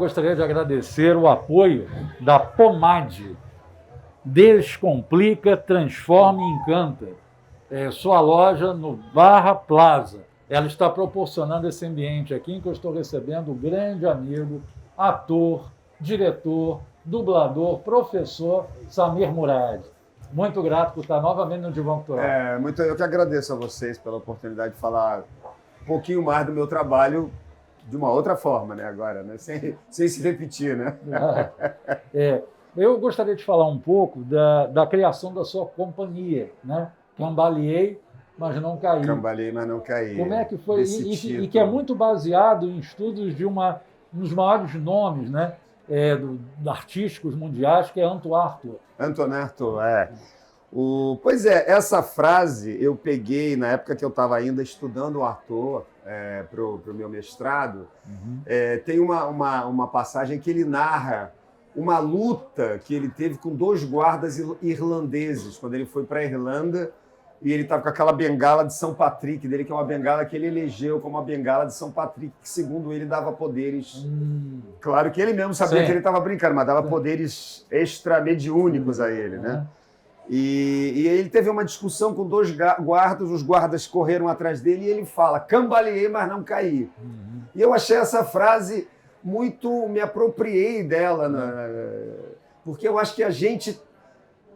gostaria de agradecer o apoio da Pomade. Descomplica, transforma e encanta. Sua loja no Barra Plaza. Ela está proporcionando esse ambiente aqui em que eu estou recebendo o grande amigo, ator, diretor, dublador, professor Samir Murad. Muito grato por estar novamente no Divã Cultural. Eu que agradeço a vocês pela oportunidade de falar um pouquinho mais do meu trabalho de uma outra forma, né, agora, né? Sem se repetir, né? Eu gostaria de falar um pouco da criação da sua companhia, né? Cambaleei, mas não caí. Cambaleei, mas não caí. Como é que foi? E que é muito baseado em estudos de um dos maiores nomes, né? Artísticos mundiais, que é Antoine Artaud. Antoine Artaud, Pois é, essa frase eu peguei na época que eu estava ainda estudando o Artaud para o meu mestrado. Tem uma passagem que ele narra uma luta que ele teve com 2 guardas irlandeses, quando ele foi para a Irlanda, e ele estava com aquela bengala de São Patrick dele, que é uma bengala que ele elegeu como a bengala de São Patrick, que segundo ele dava poderes... Claro que ele mesmo sabia que ele estava brincando, mas dava poderes extramediúnicos a ele, né? E ele teve uma discussão com 2 guardas, os guardas correram atrás dele e ele fala: cambaleei, mas não caí. E eu achei essa frase muito... me apropriei dela, porque eu acho que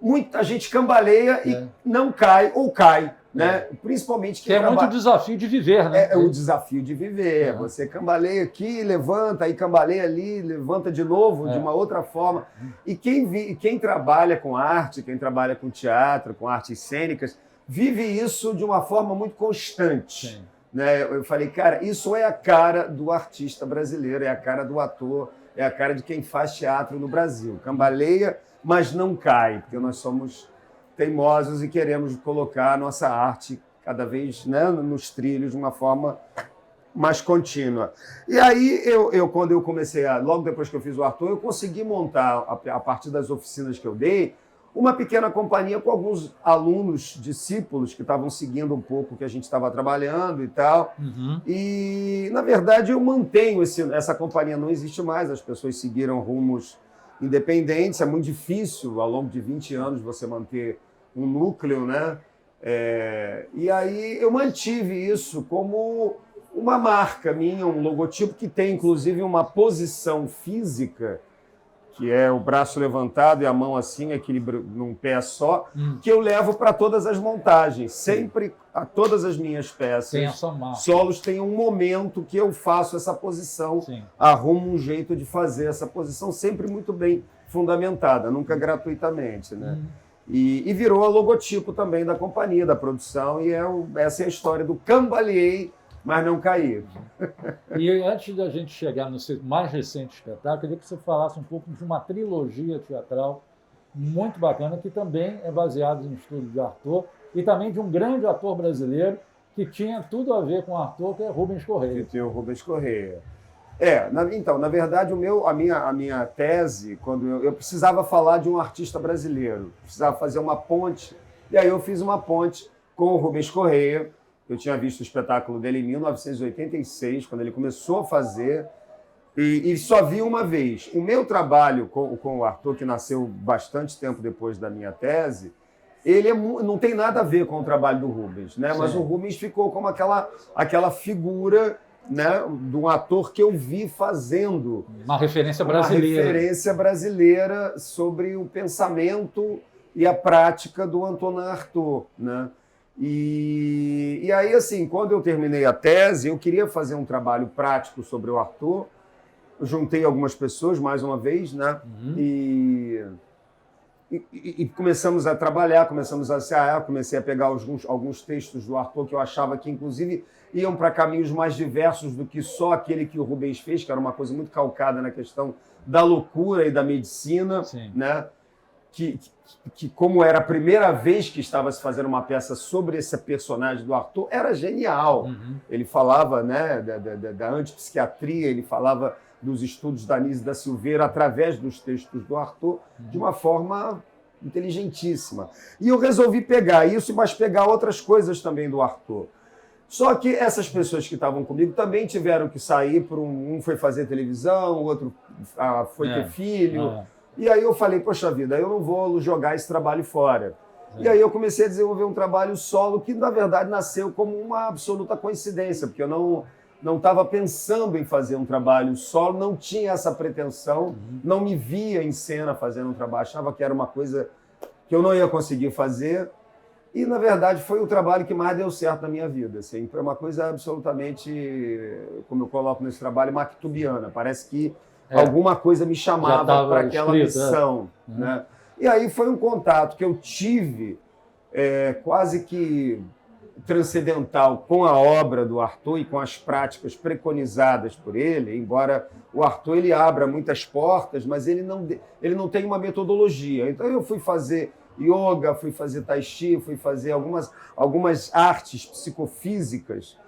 muita gente cambaleia e não cai, ou cai, né? Principalmente que é muito o desafio de viver, né? É o desafio de viver. Você cambaleia aqui, levanta, aí cambaleia ali, levanta de novo, de uma outra forma. E quem trabalha com arte, quem trabalha com teatro, com artes cênicas, vive isso de uma forma muito constante. Né? Eu falei, cara, isso é a cara do artista brasileiro, é a cara do ator, é a cara de quem faz teatro no Brasil. Cambaleia, mas não cai, porque nós somos teimosos e queremos colocar a nossa arte cada vez, né, nos trilhos de uma forma mais contínua. E aí, quando eu comecei, logo depois que eu fiz o Artaud, eu consegui montar, a partir das oficinas que eu dei, uma pequena companhia com alguns alunos, discípulos, que estavam seguindo um pouco o que a gente estava trabalhando e tal. E, na verdade, eu mantenho essa companhia, não existe mais, as pessoas seguiram rumos independentes, é muito difícil, ao longo de 20 anos, você manter um núcleo, né? E aí eu mantive isso como uma marca minha, um logotipo que tem, inclusive, uma posição física, que é o braço levantado e a mão assim, equilíbrio num pé só, que eu levo para todas as montagens. Sempre, a todas as minhas peças, solos, tem um momento que eu faço essa posição, arrumo um jeito de fazer essa posição, sempre muito bem fundamentada, nunca gratuitamente, né? E virou a logotipo também da companhia, da produção, e essa é a história do cambaleei, mas não caí. E antes da gente chegar no seu mais recente espetáculo, eu queria que você falasse um pouco de uma trilogia teatral muito bacana, que também é baseada em estudo de Artaud, e também de um grande ator brasileiro que tinha tudo a ver com Artaud, que é Rubens Correia. Que tem o Rubens Correia. Então, na verdade, a minha tese, quando eu precisava falar de um artista brasileiro, precisava fazer uma ponte, e aí eu fiz uma ponte com o Rubens Correia. Eu tinha visto o espetáculo dele em 1986, quando ele começou a fazer, e só vi uma vez. O meu trabalho com o Artaud, que nasceu bastante tempo depois da minha tese, ele não tem nada a ver com o trabalho do Rubens, né? Mas o Rubens ficou como aquela figura, né, de um ator que eu vi fazendo uma referência brasileira. Uma referência brasileira sobre o pensamento e a prática do Antonin Artaud, né? E aí, assim, quando eu terminei a tese, eu queria fazer um trabalho prático sobre o Artaud. Eu juntei algumas pessoas, mais uma vez, né? E começamos a trabalhar, começamos a ensaiar, comecei a pegar alguns textos do Artaud que eu achava que, inclusive, iam para caminhos mais diversos do que só aquele que o Rubens fez, que era uma coisa muito calcada na questão da loucura e da medicina, né? Que como era a primeira vez que estava se fazendo uma peça sobre esse personagem do Artaud, era genial. Ele falava, né, da antipsiquiatria, ele falava dos estudos da Anísio da Silveira através dos textos do Artaud, de uma forma inteligentíssima. E eu resolvi pegar isso, mas pegar outras coisas também do Artaud. Só que essas pessoas que estavam comigo também tiveram que sair, um foi fazer televisão, o outro foi ter filho. E aí eu falei, poxa vida, eu não vou jogar esse trabalho fora. E aí eu comecei a desenvolver um trabalho solo que, na verdade, nasceu como uma absoluta coincidência, porque eu não estava pensando em fazer um trabalho solo, não tinha essa pretensão, não me via em cena fazendo um trabalho, achava que era uma coisa que eu não ia conseguir fazer. E, na verdade, foi o trabalho que mais deu certo na minha vida. Assim. Foi uma coisa absolutamente, como eu coloco nesse trabalho, mactubiana. Parece que alguma coisa me chamava para aquela missão. Né? E aí foi um contato que eu tive quase que transcendental com a obra do Arthur e com as práticas preconizadas por ele, embora o Arthur ele abra muitas portas, mas ele não tem uma metodologia. Então eu fui fazer yoga, fui fazer tai chi, fui fazer algumas artes psicofísicas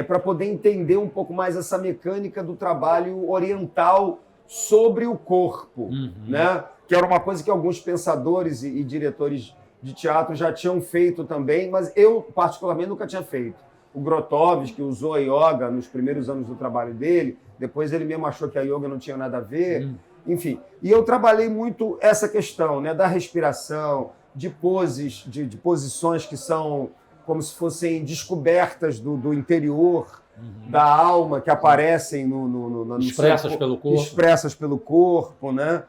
para poder entender um pouco mais essa mecânica do trabalho oriental sobre o corpo, né? Que era uma coisa que alguns pensadores e diretores de teatro já tinham feito também, mas eu, particularmente, nunca tinha feito. O Grotowski, que usou a yoga nos primeiros anos do trabalho dele, depois ele mesmo achou que a yoga não tinha nada a ver, enfim. E eu trabalhei muito essa questão, né, da respiração, de poses, de posições que são como se fossem descobertas do interior, da alma, que aparecem no expressas pelo corpo. Expressas pelo corpo, né?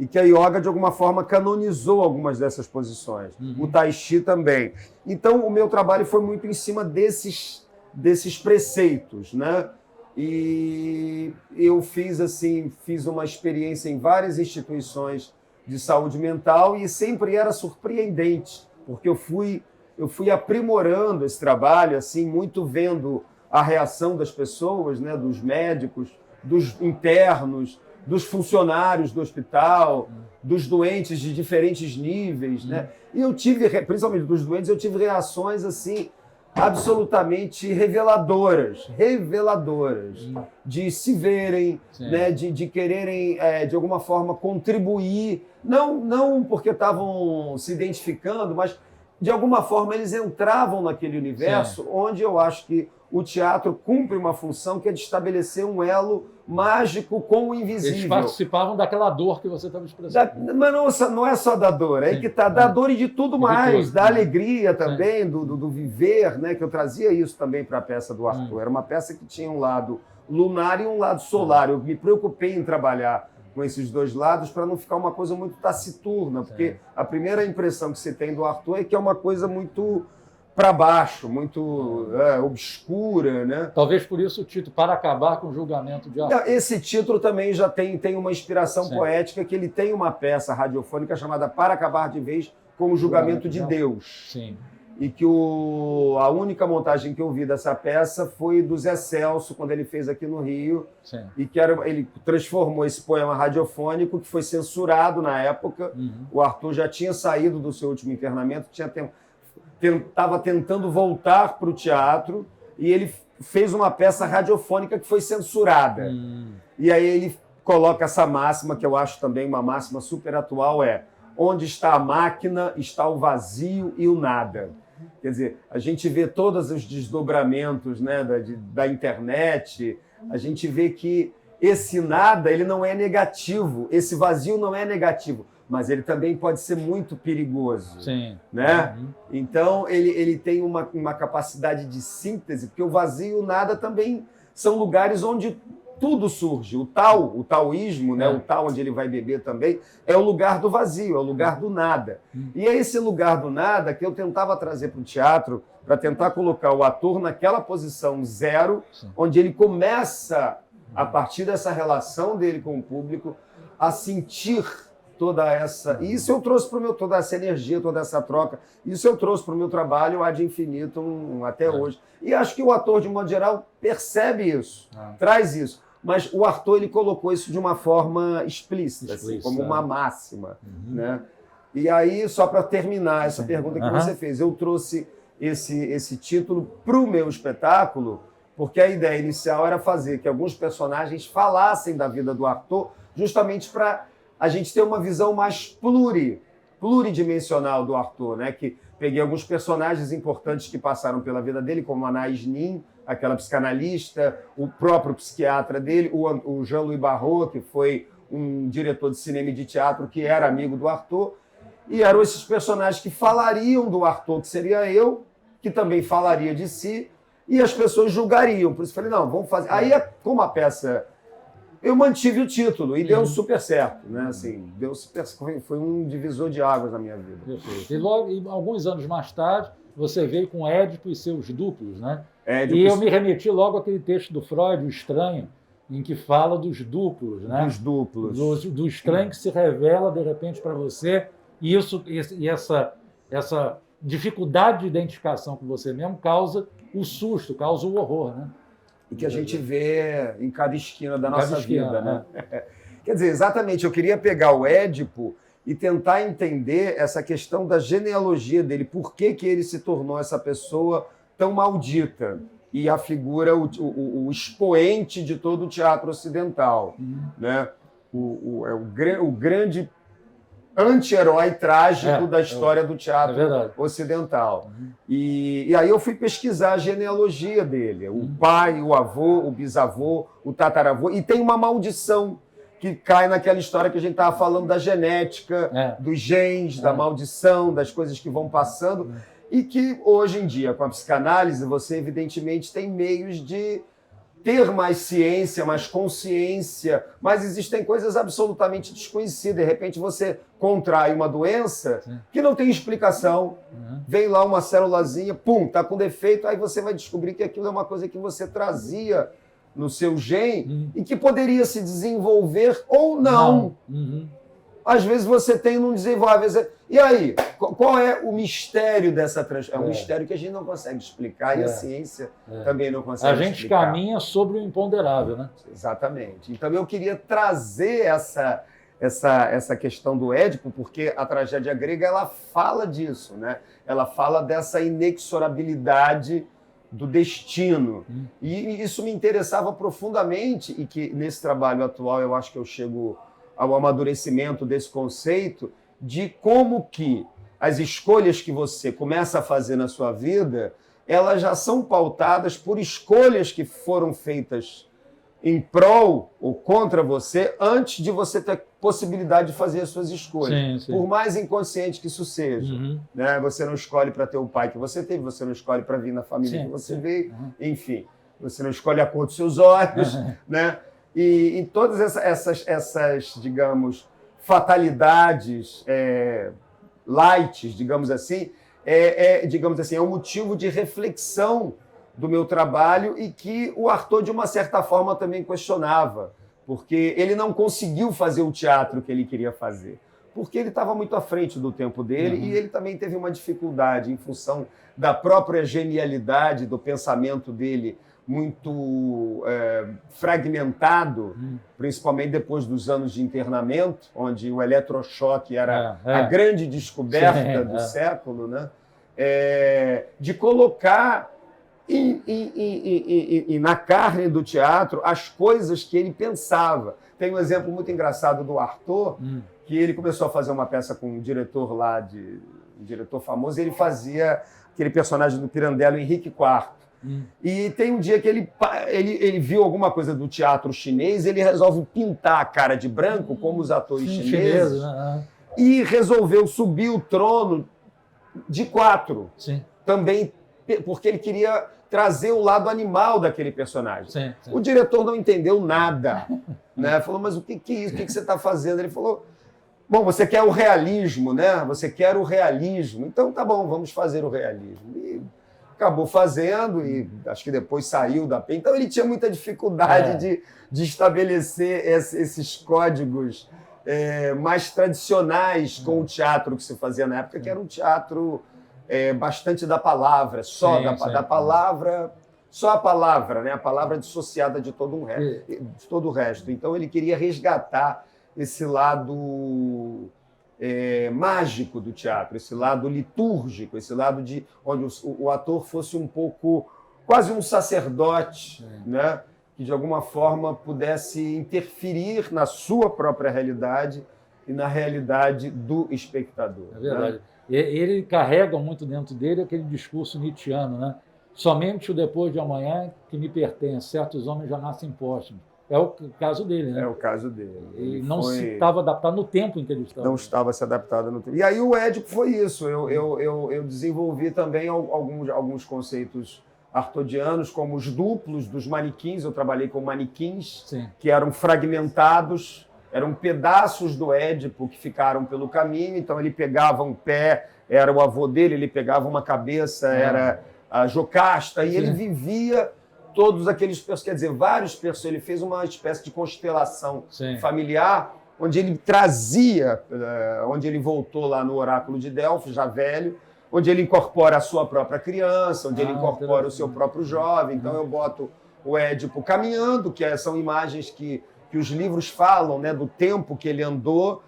E que a yoga, de alguma forma, canonizou algumas dessas posições. O tai chi também. Então, o meu trabalho foi muito em cima desses preceitos, né? E eu fiz uma experiência em várias instituições de saúde mental e sempre era surpreendente, porque eu fui aprimorando esse trabalho, assim, muito vendo a reação das pessoas, né? Dos médicos, dos internos, dos funcionários do hospital, dos doentes de diferentes níveis, né? E eu tive, principalmente dos doentes, eu tive reações assim absolutamente reveladoras, de se verem, né? De quererem, de alguma forma, contribuir, não porque estavam se identificando, mas de alguma forma eles entravam naquele universo onde eu acho que o teatro cumpre uma função que é de estabelecer um elo mágico com o invisível. Eles participavam daquela dor que você estava expressando. Mas não é só da dor, é aí que está, da dor e de tudo mais, da alegria também, do viver, né? Que eu trazia isso também para a peça do Arthur. Era uma peça que tinha um lado lunar e um lado solar. Eu me preocupei em trabalhar com esses dois lados para não ficar uma coisa muito taciturna, porque a primeira impressão que você tem do Arthur é que é uma coisa muito para baixo, muito obscura, né? Talvez por isso o título, Para Acabar com o Julgamento de Arthur. Esse título também já tem uma inspiração poética, que ele tem uma peça radiofônica chamada Para Acabar de Vez com o Julgamento de Deus. Sim. E que a única montagem que eu vi dessa peça foi do Zé Celso, quando ele fez aqui no Rio. Sim. E que ele transformou esse poema radiofônico, que foi censurado na época. O Arthur já tinha saído do seu último internamento, estava tentando voltar para o teatro, e ele fez uma peça radiofônica que foi censurada. E aí ele coloca essa máxima, que eu acho também uma máxima super atual, onde está a máquina, está o vazio e o nada. Quer dizer, a gente vê todos os desdobramentos, né, da internet, a gente vê que esse nada ele não é negativo, esse vazio não é negativo, mas ele também pode ser muito perigoso. Sim. Né? Então, ele tem uma capacidade de síntese, porque o vazio e o nada também são lugares onde tudo surge. O taoísmo, né? O Tao, onde ele vai beber também, é o lugar do vazio, é o lugar do nada. E é esse lugar do nada que eu tentava trazer para o teatro, para tentar colocar o ator naquela posição zero, onde ele começa, a partir dessa relação dele com o público, a sentir toda essa... E isso eu trouxe para toda essa energia, toda essa troca, isso eu trouxe para o meu trabalho ad infinitum até hoje. E acho que o ator, de modo geral, percebe isso, traz isso. Mas o Arthur, ele colocou isso de uma forma explícita, assim, como uma máxima. Né? E aí, só para terminar essa pergunta que você fez, eu trouxe esse título para o meu espetáculo, porque a ideia inicial era fazer que alguns personagens falassem da vida do Arthur, justamente para a gente ter uma visão mais pluridimensional do Arthur, né? Que peguei alguns personagens importantes que passaram pela vida dele, como a Anaïs Nin, aquela psicanalista, o próprio psiquiatra dele, o Jean-Louis Barrault, que foi um diretor de cinema e de teatro que era amigo do Arthur, e eram esses personagens que falariam do Arthur, que seria eu, que também falaria de si, e as pessoas julgariam. Por isso eu falei, não, vamos fazer. Aí, como a peça... Eu mantive o título e deu super certo, né? Assim, deu super... Foi um divisor de águas na minha vida. Perfeito. E logo, alguns anos mais tarde, você veio com Édipo e seus duplos, né? Édipo... E eu me remeti logo àquele texto do Freud, O Estranho, em que fala dos duplos, né? Dos duplos. Do estranho que se revela, de repente, para você. E essa dificuldade de identificação com você mesmo causa o susto, causa o horror, né? E que a gente vê em cada esquina da nossa vida, né? Quer dizer, exatamente, eu queria pegar o Édipo e tentar entender essa questão da genealogia dele, por que ele se tornou essa pessoa tão maldita e a figura, o expoente de todo o teatro ocidental, né? O grande anti-herói trágico da história do teatro ocidental. E aí eu fui pesquisar a genealogia dele, o pai, o avô, o bisavô, o tataravô, e tem uma maldição que cai naquela história que a gente estava falando da genética, dos genes, da maldição, das coisas que vão passando, e que hoje em dia, com a psicanálise, você evidentemente tem meios de ter mais ciência, mais consciência, mas existem coisas absolutamente desconhecidas. De repente você contrai uma doença que não tem explicação, vem lá uma célulazinha, pum, tá com defeito, aí você vai descobrir que aquilo é uma coisa que você trazia no seu gene e que poderia se desenvolver ou não. Às vezes você tem e não desenvolve. E aí, qual é o mistério dessa transformação? É um mistério que a gente não consegue explicar e a ciência também não consegue explicar. A gente caminha sobre o imponderável, né? Exatamente. Então eu queria trazer essa questão do Édipo, porque a tragédia grega ela fala disso, né? Ela fala dessa inexorabilidade do destino. E isso me interessava profundamente e que nesse trabalho atual eu acho que eu chego ao amadurecimento desse conceito de como que as escolhas que você começa a fazer na sua vida, elas já são pautadas por escolhas que foram feitas em prol ou contra você antes de você ter possibilidade de fazer as suas escolhas. Sim. Por mais inconsciente que isso seja. Né? Você não escolhe para ter o pai que você teve, você não escolhe para vir na família que você veio, enfim. Você não escolhe a cor dos seus olhos, né? E em todas essas, digamos, fatalidades light, digamos assim, é um motivo de reflexão do meu trabalho e que o Arthur, de uma certa forma, também questionava, porque ele não conseguiu fazer o teatro que ele queria fazer, porque ele estava muito à frente do tempo dele e ele também teve uma dificuldade em função da própria genialidade do pensamento dele, muito fragmentado, principalmente depois dos anos de internamento, onde o eletrochoque era a grande descoberta do século, né? De colocar na carne do teatro as coisas que ele pensava. Tem um exemplo muito engraçado do Arthur, que ele começou a fazer uma peça com um diretor lá, um diretor famoso, e ele fazia aquele personagem do Pirandello, Henrique IV. E tem um dia que ele viu alguma coisa do teatro chinês, ele resolve pintar a cara de branco, como os atores chineses, e resolveu subir o trono de 4. Também porque ele queria trazer o lado animal daquele personagem. O diretor não entendeu nada. Né? Falou, mas o que é isso? O que você está fazendo? Ele falou, bom, você quer o realismo, né? Você quer o realismo. Então tá bom, vamos fazer o realismo. E acabou fazendo e acho que depois saiu da PEN. Então ele tinha muita dificuldade de estabelecer esses códigos mais tradicionais com o teatro que se fazia na época, que era um teatro bastante da palavra, da palavra, só a palavra, né? A palavra dissociada de todo o resto. Então ele queria resgatar esse lado mágico do teatro, esse lado litúrgico, esse lado de onde o ator fosse um pouco quase um sacerdote, né? Que de alguma forma pudesse interferir na sua própria realidade e na realidade do espectador. É verdade. Né? Ele carrega muito dentro dele aquele discurso nietzschiano, né? Somente o depois de amanhã que me pertence, certos homens já nascem póstumos. É o caso dele, né? É o caso dele. Ele não se estava adaptado no tempo em que ele estava. Não estava se adaptado no tempo. E aí o Édipo foi isso. Eu desenvolvi também alguns conceitos artodianos, como os duplos dos manequins. Eu trabalhei com manequins, sim, que eram fragmentados, eram pedaços do Édipo que ficaram pelo caminho. Então ele pegava um pé, era o avô dele, ele pegava uma cabeça, era a Jocasta, e ele vivia todos aqueles, quer dizer, vários personagens. Ele fez uma espécie de constelação, sim, familiar, onde ele trazia, onde ele voltou lá no oráculo de Delfos, já velho, onde ele incorpora a sua própria criança, onde ele incorpora o seu próprio jovem. Então eu boto o Édipo caminhando, que são imagens que os livros falam, né, do tempo que ele andou,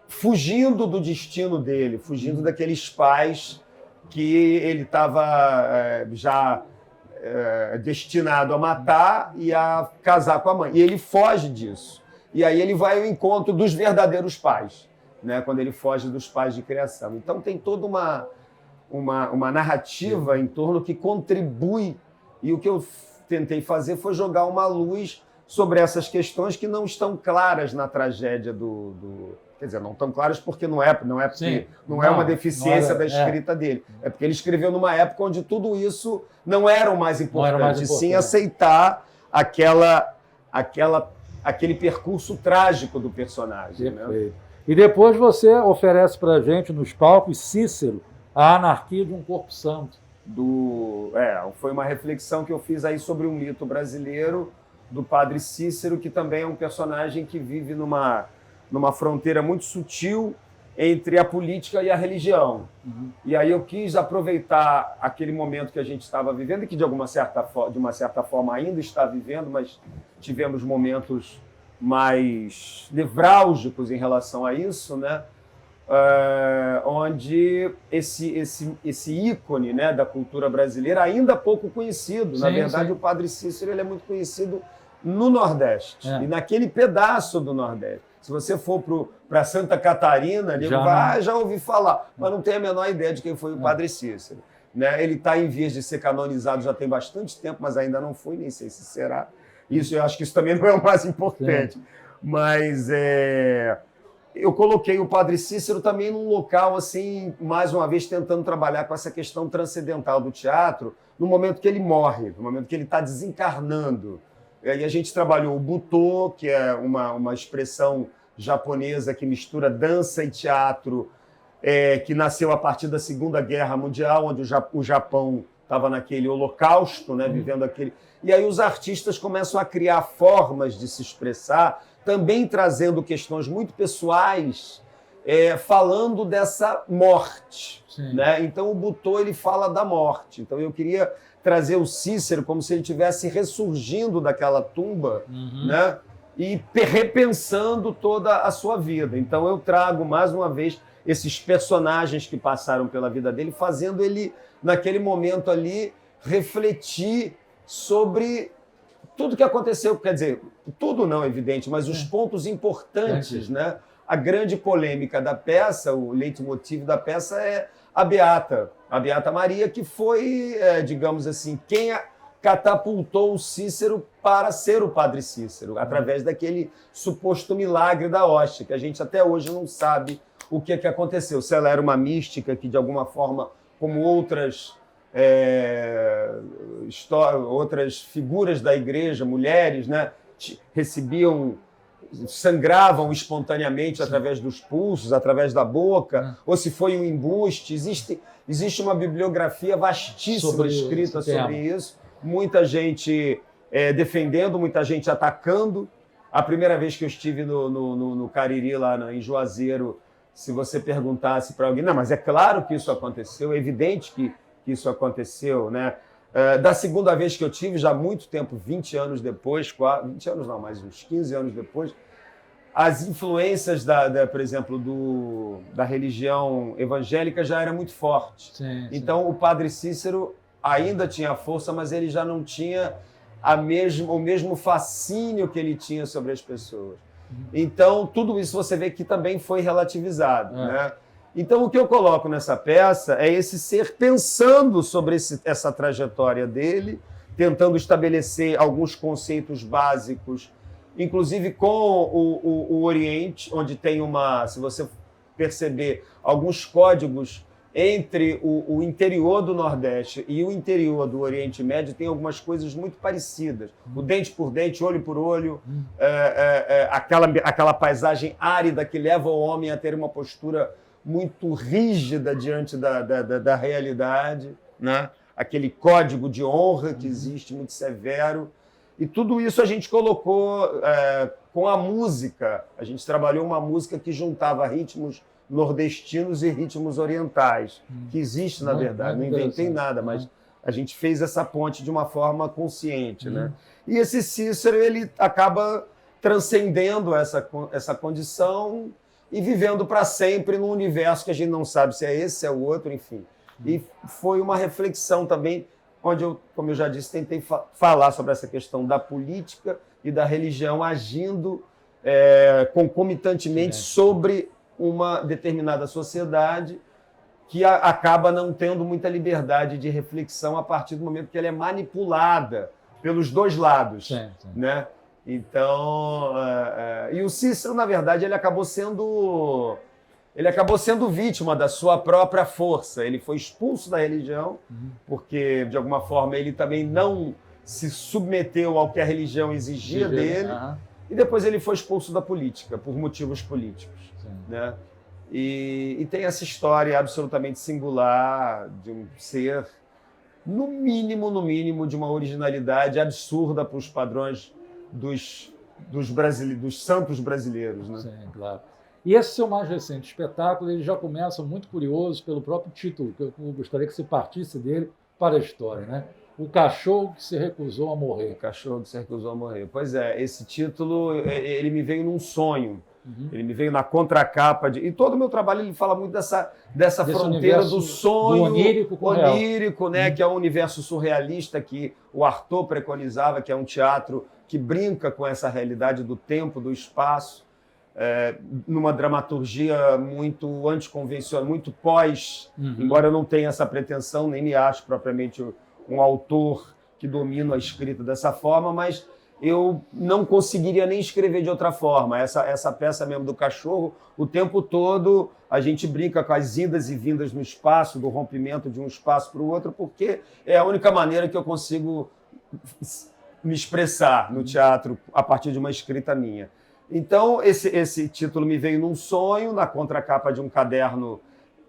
fugindo do destino dele, fugindo daqueles pais que ele estava já destinado a matar e a casar com a mãe. E ele foge disso. E aí ele vai ao encontro dos verdadeiros pais, né? Quando ele foge dos pais de criação. Então tem toda uma narrativa em torno que contribui, e o que eu tentei fazer foi jogar uma luz sobre essas questões que não estão claras na tragédia Quer dizer, não estão claras porque não é porque não é uma deficiência da escrita dele. É porque ele escreveu numa época onde tudo isso não era o mais importante, sim aceitar aquele percurso trágico do personagem. Né? E depois você oferece para a gente, nos palcos, Cícero, a anarquia de um corpo santo. Foi uma reflexão que eu fiz aí sobre um mito brasileiro do padre Cícero, que também é um personagem que vive numa fronteira muito sutil entre a política e a religião. Uhum. E aí eu quis aproveitar aquele momento que a gente estava vivendo, e que de uma certa forma ainda está vivendo, mas tivemos momentos mais nevrálgicos em relação a isso, né? Onde esse ícone, né, da cultura brasileira, ainda pouco conhecido. Na verdade, o padre Cícero ele é muito conhecido no Nordeste, e naquele pedaço do Nordeste. Se você for para Santa Catarina, já ouvi falar, mas não tem a menor ideia de quem foi o padre Cícero. Né? Ele está em vias de ser canonizado já tem bastante tempo, mas ainda não foi, nem sei se será. Eu acho que isso também não é o mais importante. Sim. Mas eu coloquei o padre Cícero também num local, assim, mais uma vez, tentando trabalhar com essa questão transcendental do teatro, no momento que ele morre, no momento que ele está desencarnando. E aí a gente trabalhou o Butô, que é uma expressão japonesa que mistura dança e teatro, que nasceu a partir da Segunda Guerra Mundial, onde o Japão estava naquele holocausto, né, vivendo aquele... E aí os artistas começam a criar formas de se expressar, também trazendo questões muito pessoais, falando dessa morte. Né? Então o Butô ele fala da morte. Então eu queria trazer o Cícero como se ele estivesse ressurgindo daquela tumba, né? E repensando toda a sua vida. Então eu trago, mais uma vez, esses personagens que passaram pela vida dele, fazendo ele, naquele momento ali, refletir sobre tudo que aconteceu. Quer dizer, tudo não, evidente, mas os pontos importantes, né? A grande polêmica da peça, o leitmotiv da peça é a Beata Maria, que foi, digamos assim, quem catapultou o Cícero para ser o padre Cícero, através daquele suposto milagre da hóstia, que a gente até hoje não sabe o que aconteceu. Se ela era uma mística que, de alguma forma, como outras figuras da igreja, mulheres, né, sangravam espontaneamente através dos pulsos, através da boca, ou se foi um embuste. Existe uma bibliografia vastíssima escrita sobre isso, muita gente defendendo, muita gente atacando. A primeira vez que eu estive no Cariri, lá em Juazeiro, se você perguntasse para alguém, não, mas é claro que isso aconteceu, é evidente que isso aconteceu, né? Da segunda vez que eu tive, já há muito tempo, 20 anos depois, 20 anos não, mas uns 15 anos depois, as influências, por exemplo, da religião evangélica já era muito forte. Então, o padre Cícero ainda tinha força, mas ele já não tinha o mesmo fascínio que ele tinha sobre as pessoas. Então, tudo isso você vê que também foi relativizado. Né? Então, o que eu coloco nessa peça é esse ser pensando sobre essa trajetória dele, tentando estabelecer alguns conceitos básicos, inclusive com o Oriente, onde tem se você perceber, alguns códigos entre o interior do Nordeste e o interior do Oriente Médio, tem algumas coisas muito parecidas. O dente por dente, olho por olho, aquela paisagem árida que leva o homem a ter uma postura muito rígida diante da realidade, né? Aquele código de honra que existe, muito severo. E tudo isso a gente colocou com a música. A gente trabalhou uma música que juntava ritmos nordestinos e ritmos orientais, que existe, na verdade. Não inventei nada, mas a gente fez essa ponte de uma forma consciente. Né? E esse Cícero, ele acaba transcendendo essa condição e vivendo para sempre num universo que a gente não sabe se é esse, se é o outro, enfim. E foi uma reflexão também, onde eu, como eu já disse, tentei falar sobre essa questão da política e da religião agindo concomitantemente sobre uma determinada sociedade que acaba não tendo muita liberdade de reflexão a partir do momento que ela é manipulada pelos dois lados. Sim. Né? Então, e o Cícero, na verdade, ele acabou sendo vítima da sua própria força. Ele foi expulso da religião, porque, de alguma forma, ele também não se submeteu ao que a religião exigia dele, e depois ele foi expulso da política, por motivos políticos. Né? E tem essa história absolutamente singular de um ser, no mínimo, de uma originalidade absurda para os padrões dos santos brasileiros. Né? Sim, claro. E esse seu mais recente espetáculo, ele já começa muito curioso pelo próprio título, que eu gostaria que você partisse dele para a história, né? O Cachorro que se recusou a morrer. O Cachorro que se recusou a morrer. Pois é, esse título, ele me veio num sonho. Ele me veio na contracapa e todo o meu trabalho ele fala muito dessa fronteira do sonho, do onírico, né, que é o universo surrealista que o Artaud preconizava, que é um teatro que brinca com essa realidade do tempo, do espaço, numa dramaturgia muito anticonvencional, muito embora eu não tenha essa pretensão, nem me acho propriamente um autor que domina a escrita dessa forma, mas eu não conseguiria nem escrever de outra forma. Essa peça mesmo do Cachorro, o tempo todo a gente brinca com as idas e vindas no espaço, do rompimento de um espaço para o outro, porque é a única maneira que eu consigo me expressar no teatro a partir de uma escrita minha. Então, esse título me veio num sonho, na contracapa de um caderno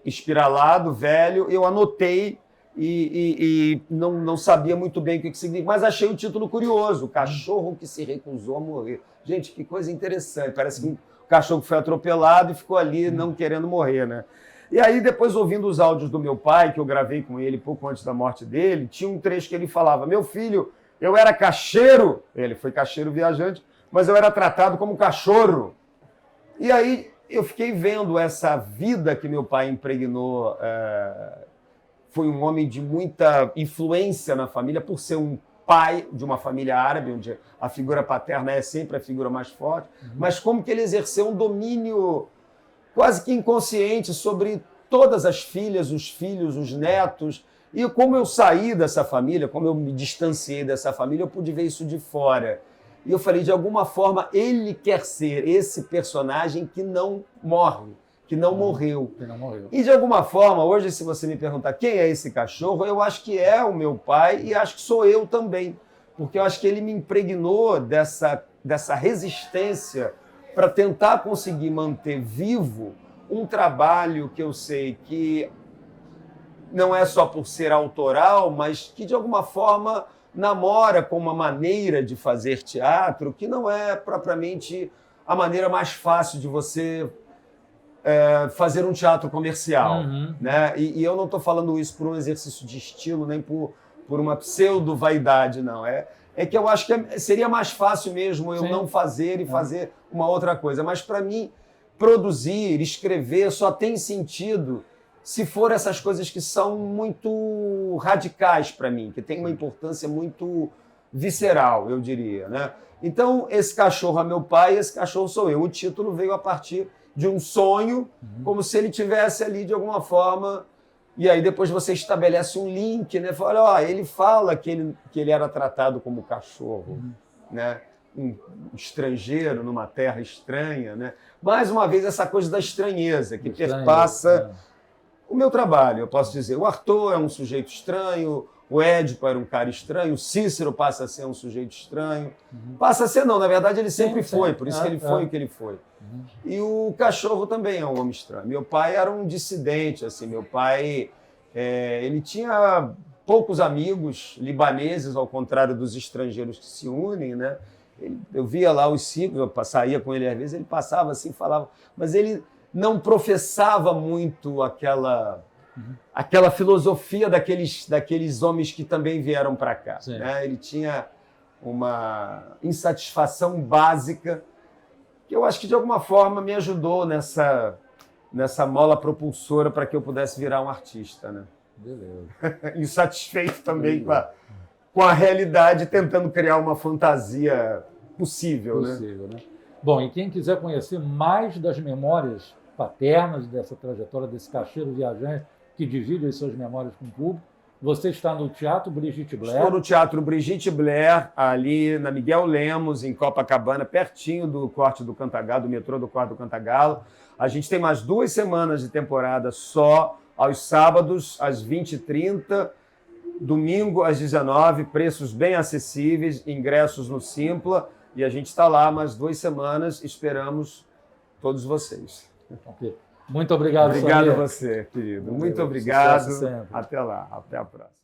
espiralado, velho, eu anotei e não sabia muito bem o que significa, mas achei o título curioso, O Cachorro que se recusou a morrer. Gente, que coisa interessante, parece que o cachorro foi atropelado e ficou ali não querendo morrer, né? E aí, depois, ouvindo os áudios do meu pai, que eu gravei com ele pouco antes da morte dele, tinha um trecho que ele falava: meu filho, eu era cacheiro, ele foi cacheiro viajante, mas eu era tratado como cachorro. E aí eu fiquei vendo essa vida que meu pai impregnou. Foi um homem de muita influência na família, por ser um pai de uma família árabe, onde a figura paterna é sempre a figura mais forte, mas como que ele exerceu um domínio quase que inconsciente sobre todas as filhas, os filhos, os netos. E como eu saí dessa família, como eu me distanciei dessa família, eu pude ver isso de fora. E eu falei, de alguma forma, ele quer ser esse personagem que não morre, que não morreu. E, de alguma forma, hoje, se você me perguntar quem é esse cachorro, eu acho que é o meu pai e acho que sou eu também. Porque eu acho que ele me impregnou dessa resistência para tentar conseguir manter vivo um trabalho que eu sei que não é só por ser autoral, mas que, de alguma forma, namora com uma maneira de fazer teatro que não é propriamente a maneira mais fácil de você fazer um teatro comercial. Né? E eu não estou falando isso por um exercício de estilo, nem por uma pseudo-vaidade, não. É que eu acho que seria mais fácil mesmo eu não fazer e fazer uma outra coisa. Mas, para mim, produzir, escrever, só tem sentido se for essas coisas que são muito radicais para mim, que têm uma importância muito visceral, eu diria, né? Então, esse cachorro é meu pai, esse cachorro sou eu. O título veio a partir de um sonho, como se ele tivesse ali de alguma forma. E aí depois você estabelece um link, né? Fala, ó, ele fala que ele era tratado como cachorro, né? Um estrangeiro numa terra estranha, né? Mais uma vez essa coisa da estranheza que perpassa o meu trabalho, eu posso dizer. O Arthur é um sujeito estranho, o Édipo era um cara estranho, o Cícero passa a ser um sujeito estranho. Passa a ser não, na verdade ele sempre foi, por isso que ele foi o que ele foi. E o cachorro também é um homem estranho. Meu pai era um dissidente, assim, meu pai ele tinha poucos amigos libaneses, ao contrário dos estrangeiros que se unem, né? Eu via lá os ciclos, eu saía com ele às vezes, ele passava assim, falava, mas ele não professava muito aquela filosofia daqueles homens que também vieram para cá. Né? Ele tinha uma insatisfação básica que eu acho que de alguma forma me ajudou nessa mola propulsora para que eu pudesse virar um artista. Né? Beleza. Insatisfeito também com a realidade, tentando criar uma fantasia possível. Né? Bom, e quem quiser conhecer mais das memórias paternas dessa trajetória desse cacheiro viajante que divide as suas memórias com o público, você está no Teatro Brigitte Blair. Estou no Teatro Brigitte Blair, ali na Miguel Lemos, em Copacabana, pertinho do Corte do Cantagalo, do metrô do Corte do Cantagalo. A gente tem mais 2 semanas de temporada só, aos sábados, às 20h30, domingo às 19h, preços bem acessíveis, ingressos no Simpla, e a gente está lá mais 2 semanas, esperamos todos vocês. Okay. Muito obrigado, Obrigado Samir. a você, querido. Muito obrigado. Sucesso sempre. Até lá. Até a próxima.